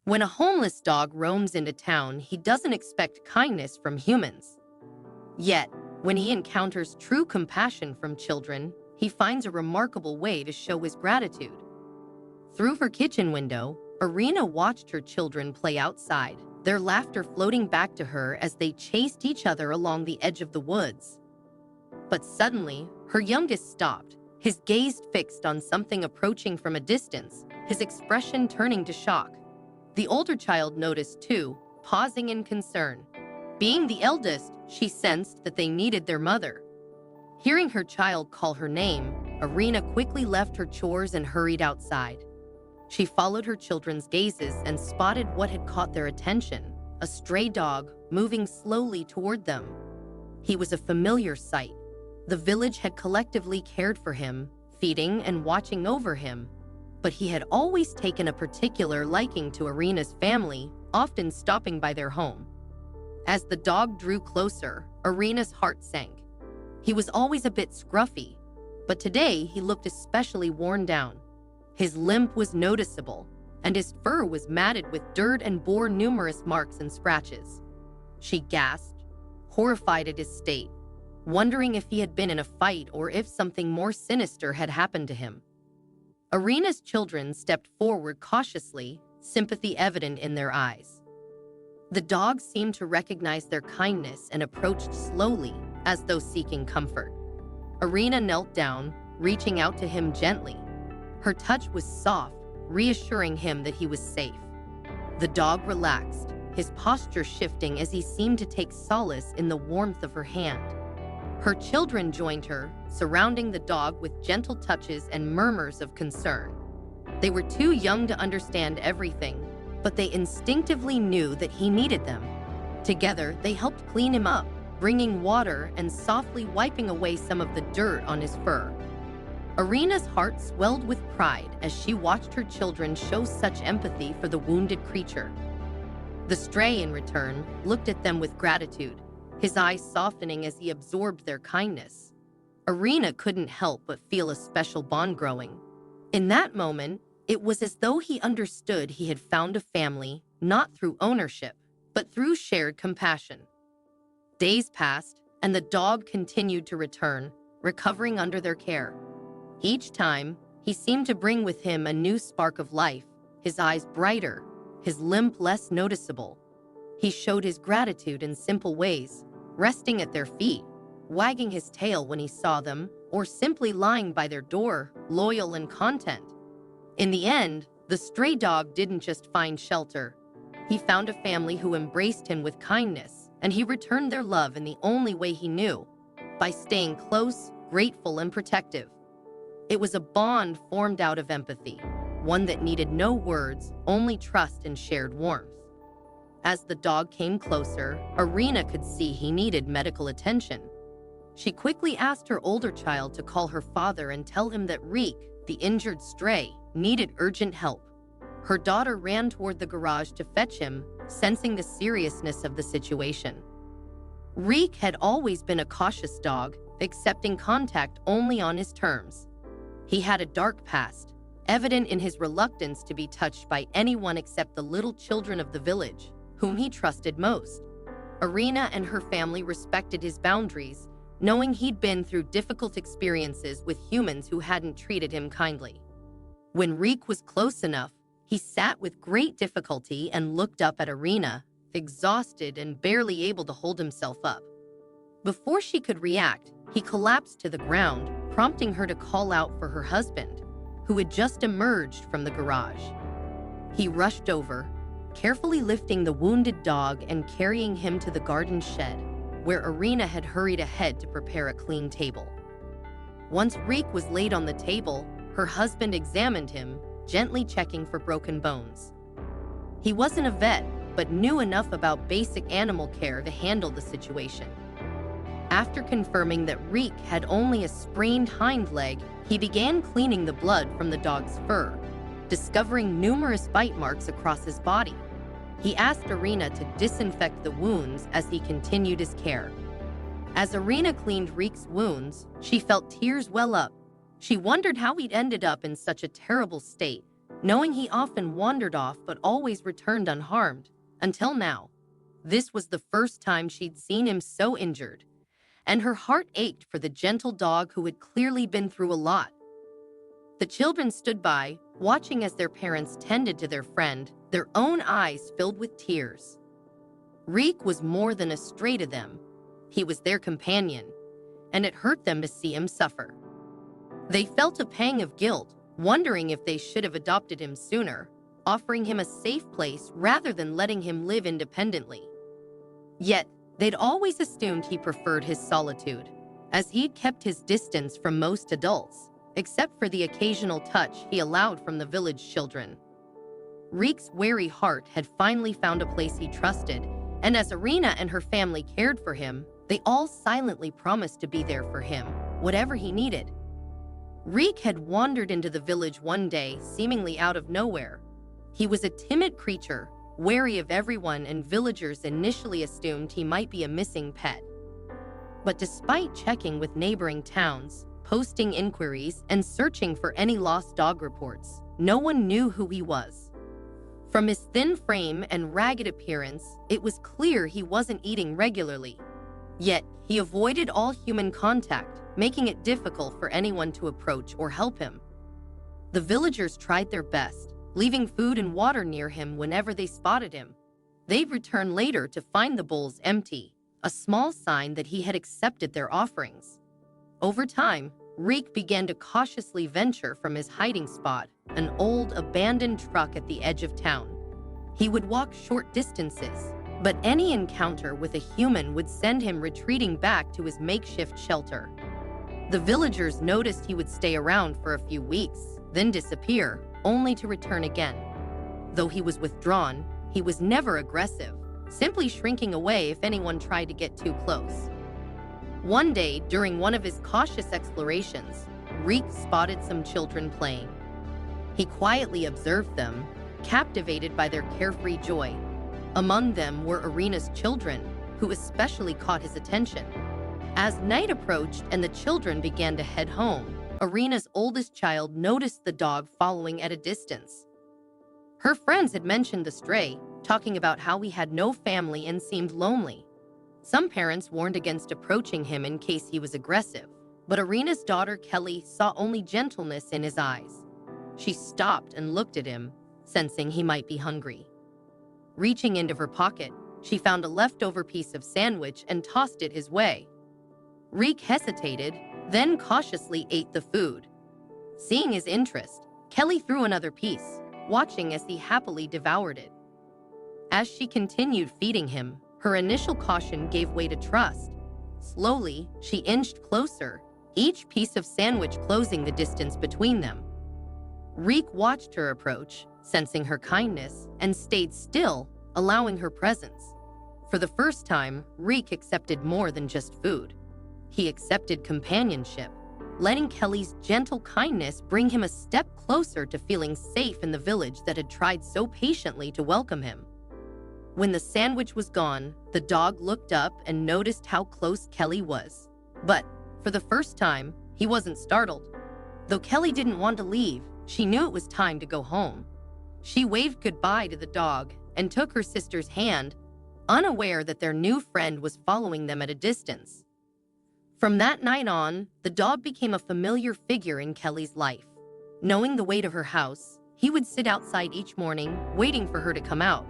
When a homeless dog roams into town, he doesn't expect kindness from humans. Yet, when he encounters true compassion from children, he finds a remarkable way to show his gratitude. Through her kitchen window, Irina watched her children play outside, their laughter floating back to her as they chased each other along the edge of the woods. But suddenly, her youngest stopped, his gaze fixed on something approaching from a distance, his expression turning to shock. The older child noticed too, pausing in concern. Being the eldest, she sensed that they needed their mother. Hearing her child call her name, Irina quickly left her chores and hurried outside. She followed her children's gazes and spotted what had caught their attention, a stray dog moving slowly toward them. He was a familiar sight. The village had collectively cared for him, feeding and watching over him, but he had always taken a particular liking to Irina's family, often stopping by their home. As the dog drew closer, Irina's heart sank. He was always a bit scruffy, but today he looked especially worn down. His limp was noticeable, and his fur was matted with dirt and bore numerous marks and scratches. She gasped, horrified at his state, wondering if he had been in a fight or if something more sinister had happened to him. Irina's children stepped forward cautiously, sympathy evident in their eyes. The dog seemed to recognize their kindness and approached slowly, as though seeking comfort. Irina knelt down, reaching out to him gently. Her touch was soft, reassuring him that he was safe. The dog relaxed, his posture shifting as he seemed to take solace in the warmth of her hand. Her children joined her, surrounding the dog with gentle touches and murmurs of concern. They were too young to understand everything, but they instinctively knew that he needed them. Together, they helped clean him up, bringing water and softly wiping away some of the dirt on his fur. Irina's heart swelled with pride as she watched her children show such empathy for the wounded creature. The stray, in return, looked at them with gratitude, his eyes softening as he absorbed their kindness. Irina couldn't help but feel a special bond growing. In that moment, it was as though he understood he had found a family, not through ownership, but through shared compassion. Days passed, and the dog continued to return, recovering under their care. Each time, he seemed to bring with him a new spark of life, his eyes brighter, his limp less noticeable. He showed his gratitude in simple ways, resting at their feet, wagging his tail when he saw them, or simply lying by their door, loyal and content. In the end, the stray dog didn't just find shelter. He found a family who embraced him with kindness, and he returned their love in the only way he knew, by staying close, grateful, and protective. It was a bond formed out of empathy, one that needed no words, only trust and shared warmth. As the dog came closer, Irina could see he needed medical attention. She quickly asked her older child to call her father and tell him that Reek, the injured stray, needed urgent help. Her daughter ran toward the garage to fetch him, sensing the seriousness of the situation. Reek had always been a cautious dog, accepting contact only on his terms. He had a dark past, evident in his reluctance to be touched by anyone except the little children of the village, whom he trusted most. Irina and her family respected his boundaries, knowing he'd been through difficult experiences with humans who hadn't treated him kindly. When Reek was close enough, he sat with great difficulty and looked up at Irina, exhausted and barely able to hold himself up. Before she could react, he collapsed to the ground, prompting her to call out for her husband, who had just emerged from the garage. He rushed over, carefully lifting the wounded dog and carrying him to the garden shed, where Irina had hurried ahead to prepare a clean table. Once Reek was laid on the table, her husband examined him, gently checking for broken bones. He wasn't a vet, but knew enough about basic animal care to handle the situation. After confirming that Reek had only a sprained hind leg, he began cleaning the blood from the dog's fur, discovering numerous bite marks across his body. He asked Irina to disinfect the wounds as he continued his care. As Irina cleaned Reek's wounds, she felt tears well up. She wondered how he'd ended up in such a terrible state, knowing he often wandered off but always returned unharmed. Until now, this was the first time she'd seen him so injured, and her heart ached for the gentle dog who had clearly been through a lot. The children stood by, watching as their parents tended to their friend, their own eyes filled with tears. Reek was more than a stray to them. He was their companion, and it hurt them to see him suffer. They felt a pang of guilt, wondering if they should have adopted him sooner, offering him a safe place rather than letting him live independently. Yet, they'd always assumed he preferred his solitude, as he'd kept his distance from most adults, except for the occasional touch he allowed from the village children. Reek's wary heart had finally found a place he trusted, and as Irina and her family cared for him, they all silently promised to be there for him, whatever he needed. Reek had wandered into the village one day, seemingly out of nowhere. He was a timid creature, wary of everyone, and villagers initially assumed he might be a missing pet. But despite checking with neighboring towns, posting inquiries, and searching for any lost dog reports, no one knew who he was. From his thin frame and ragged appearance, it was clear he wasn't eating regularly. Yet, he avoided all human contact, making it difficult for anyone to approach or help him. The villagers tried their best, leaving food and water near him whenever they spotted him. They'd return later to find the bowls empty, a small sign that he had accepted their offerings. Over time, Reek began to cautiously venture from his hiding spot, an old, abandoned truck at the edge of town. He would walk short distances, but any encounter with a human would send him retreating back to his makeshift shelter. The villagers noticed he would stay around for a few weeks, then disappear, only to return again. Though he was withdrawn, he was never aggressive, simply shrinking away if anyone tried to get too close. One day, during one of his cautious explorations, Reek spotted some children playing. He quietly observed them, captivated by their carefree joy. Among them were Irina's children, who especially caught his attention. As night approached and the children began to head home, Irina's oldest child noticed the dog following at a distance. Her friends had mentioned the stray, talking about how he had no family and seemed lonely. Some parents warned against approaching him in case he was aggressive, but Irina's daughter Kelly saw only gentleness in his eyes. She stopped and looked at him, sensing he might be hungry. Reaching into her pocket, she found a leftover piece of sandwich and tossed it his way. Reek hesitated, then cautiously ate the food. Seeing his interest, Kelly threw another piece, watching as he happily devoured it. As she continued feeding him, her initial caution gave way to trust. Slowly, she inched closer, each piece of sandwich closing the distance between them. Reek watched her approach, sensing her kindness, and stayed still, allowing her presence. For the first time, Reek accepted more than just food. He accepted companionship, letting Kelly's gentle kindness bring him a step closer to feeling safe in the village that had tried so patiently to welcome him. When the sandwich was gone, the dog looked up and noticed how close Kelly was. But, for the first time, he wasn't startled. Though Kelly didn't want to leave, she knew it was time to go home. She waved goodbye to the dog and took her sister's hand, unaware that their new friend was following them at a distance. From that night on, the dog became a familiar figure in Kelly's life. Knowing the way to her house, he would sit outside each morning, waiting for her to come out.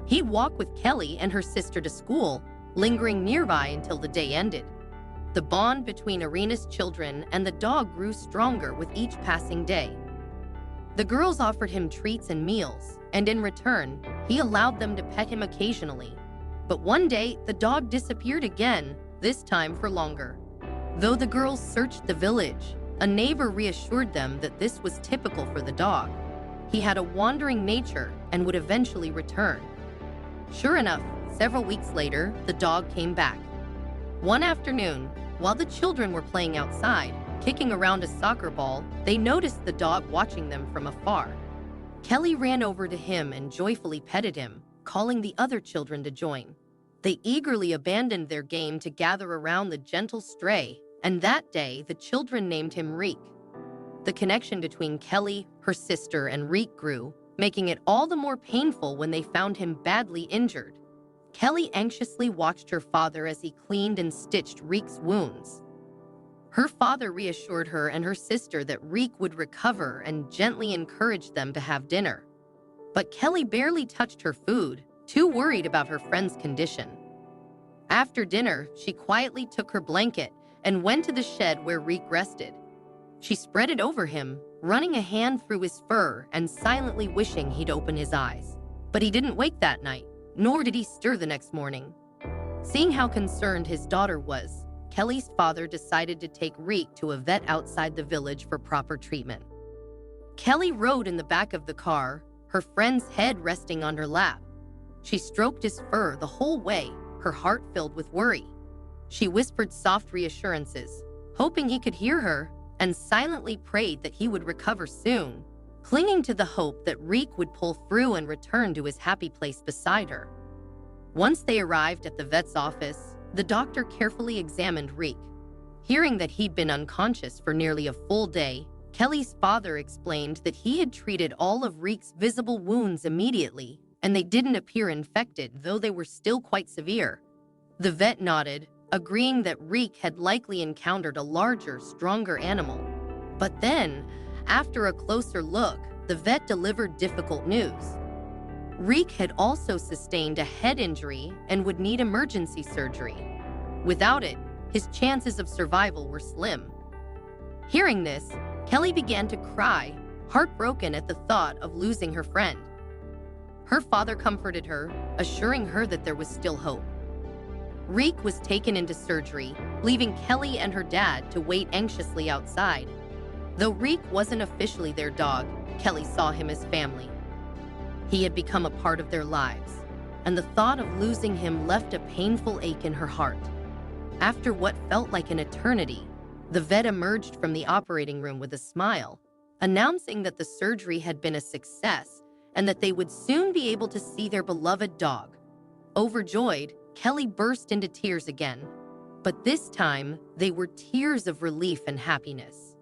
He'd walk with Kelly and her sister to school, lingering nearby until the day ended. The bond between Irina's children and the dog grew stronger with each passing day. The girls offered him treats and meals, and in return, he allowed them to pet him occasionally. But one day, the dog disappeared again, this time for longer. Though the girls searched the village, a neighbor reassured them that this was typical for the dog. He had a wandering nature and would eventually return. Sure enough, several weeks later, the dog came back. One afternoon, while the children were playing outside, kicking around a soccer ball, they noticed the dog watching them from afar. Kelly ran over to him and joyfully petted him, calling the other children to join. They eagerly abandoned their game to gather around the gentle stray, and that day the children named him Reek. The connection between Kelly, her sister, and Reek grew, making it all the more painful when they found him badly injured. Kelly anxiously watched her father as he cleaned and stitched Reek's wounds. Her father reassured her and her sister that Reek would recover and gently encouraged them to have dinner. But Kelly barely touched her food, too worried about her friend's condition. After dinner, she quietly took her blanket and went to the shed where Reek rested. She spread it over him, running a hand through his fur and silently wishing he'd open his eyes. But he didn't wake that night, nor did he stir the next morning. Seeing how concerned his daughter was, Kelly's father decided to take Reek to a vet outside the village for proper treatment. Kelly rode in the back of the car, her friend's head resting on her lap. She stroked his fur the whole way, her heart filled with worry. She whispered soft reassurances, hoping he could hear her, and silently prayed that he would recover soon, clinging to the hope that Reek would pull through and return to his happy place beside her. Once they arrived at the vet's office, the doctor carefully examined Reek. Hearing that he'd been unconscious for nearly a full day, Kelly's father explained that he had treated all of Reek's visible wounds immediately, and they didn't appear infected, though they were still quite severe. The vet nodded, agreeing that Reek had likely encountered a larger, stronger animal. But then, after a closer look, the vet delivered difficult news. Reek had also sustained a head injury and would need emergency surgery. Without it, his chances of survival were slim. Hearing this, Kelly began to cry, heartbroken at the thought of losing her friend. Her father comforted her, assuring her that there was still hope. Reek was taken into surgery, leaving Kelly and her dad to wait anxiously outside. Though Reek wasn't officially their dog, Kelly saw him as family. He had become a part of their lives, and the thought of losing him left a painful ache in her heart. After what felt like an eternity, the vet emerged from the operating room with a smile, announcing that the surgery had been a success and that they would soon be able to see their beloved dog. Overjoyed, Kelly burst into tears again, but this time they were tears of relief and happiness.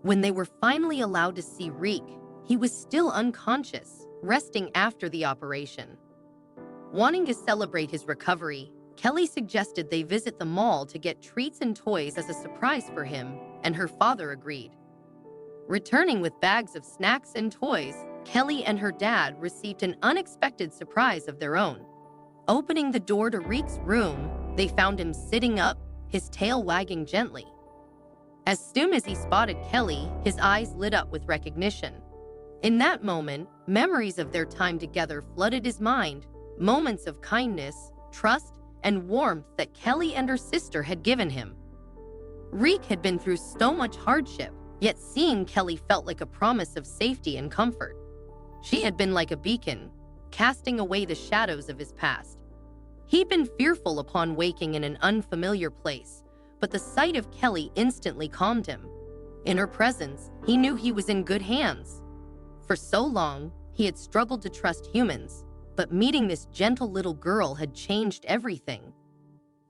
When they were finally allowed to see Reek, he was still unconscious, resting after the operation. Wanting to celebrate his recovery, Kelly suggested they visit the mall to get treats and toys as a surprise for him, and her father agreed. Returning with bags of snacks and toys, Kelly and her dad received an unexpected surprise of their own. Opening the door to Reek's room, they found him sitting up, his tail wagging gently. As soon as he spotted Kelly, his eyes lit up with recognition. In that moment, memories of their time together flooded his mind, moments of kindness, trust, and warmth that Kelly and her sister had given him. Reek had been through so much hardship, yet seeing Kelly felt like a promise of safety and comfort. She had been like a beacon, casting away the shadows of his past. He'd been fearful upon waking in an unfamiliar place, but the sight of Kelly instantly calmed him. In her presence, he knew he was in good hands. For so long, he had struggled to trust humans, but meeting this gentle little girl had changed everything.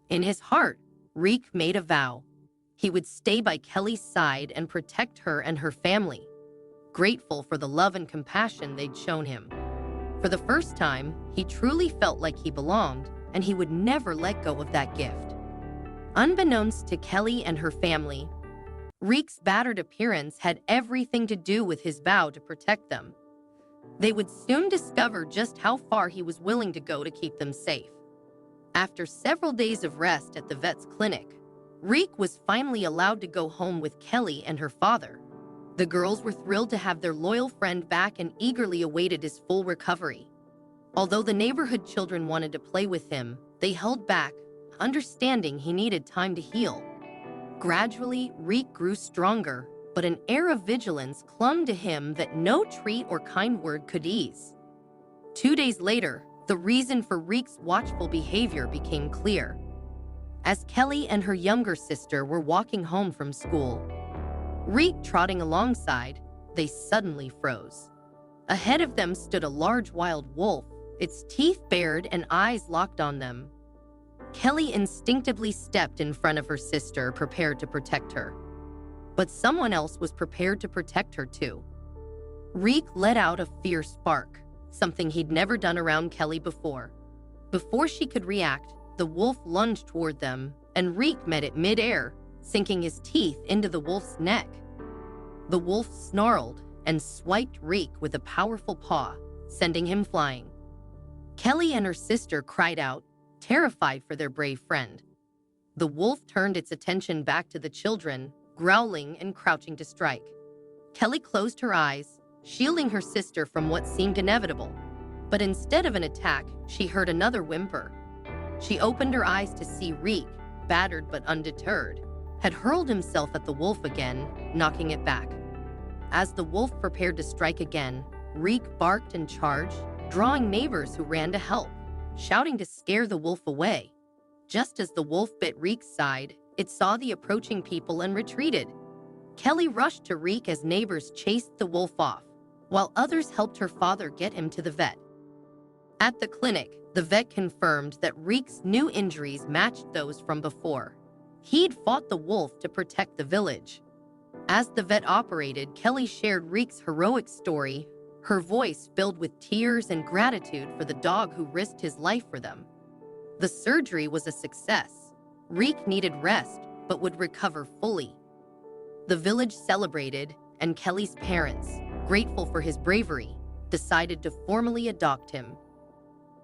In his heart, Reek made a vow. He would stay by Kelly's side and protect her and her family, grateful for the love and compassion they'd shown him. For the first time, he truly felt like he belonged, and he would never let go of that gift. Unbeknownst to Kelly and her family, Reek's battered appearance had everything to do with his vow to protect them. They would soon discover just how far he was willing to go to keep them safe. After several days of rest at the vet's clinic, Reek was finally allowed to go home with Kelly and her father. The girls were thrilled to have their loyal friend back and eagerly awaited his full recovery. Although the neighborhood children wanted to play with him, they held back, understanding he needed time to heal. Gradually, Reek grew stronger, but an air of vigilance clung to him that no treat or kind word could ease. 2 days later, the reason for Reek's watchful behavior became clear. As Kelly and her younger sister were walking home from school, Reek trotting alongside, they suddenly froze. Ahead of them stood a large wild wolf, its teeth bared and eyes locked on them. Kelly instinctively stepped in front of her sister, prepared to protect her. but someone else was prepared to protect her too. Reek let out a fierce bark, something he'd never done around Kelly before. Before she could react, the wolf lunged toward them, and Reek met it mid-air, sinking his teeth into the wolf's neck. The wolf snarled and swiped Reek with a powerful paw, sending him flying. Kelly and her sister cried out, terrified for their brave friend. The wolf turned its attention back to the children, growling and crouching to strike. Kelly closed her eyes, shielding her sister from what seemed inevitable. But instead of an attack, she heard another whimper. She opened her eyes to see Reek, battered but undeterred, had hurled himself at the wolf again, knocking it back. As the wolf prepared to strike again, Reek barked and charged, drawing neighbors who ran to help, shouting to scare the wolf away. Just as the wolf bit Reek's side, it saw the approaching people and retreated. Kelly rushed to Reek as neighbors chased the wolf off, while others helped her father get him to the vet. At the clinic, the vet confirmed that Reek's new injuries matched those from before. He'd fought the wolf to protect the village. As the vet operated, Kelly shared Reek's heroic story, her voice filled with tears and gratitude for the dog who risked his life for them. The surgery was a success. Reek needed rest, but would recover fully. The village celebrated, and Kelly's parents, grateful for his bravery, decided to formally adopt him.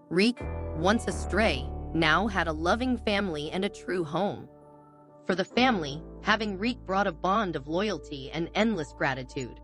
Reek, once a stray, now had a loving family and a true home. For the family, having Reek brought a bond of loyalty and endless gratitude.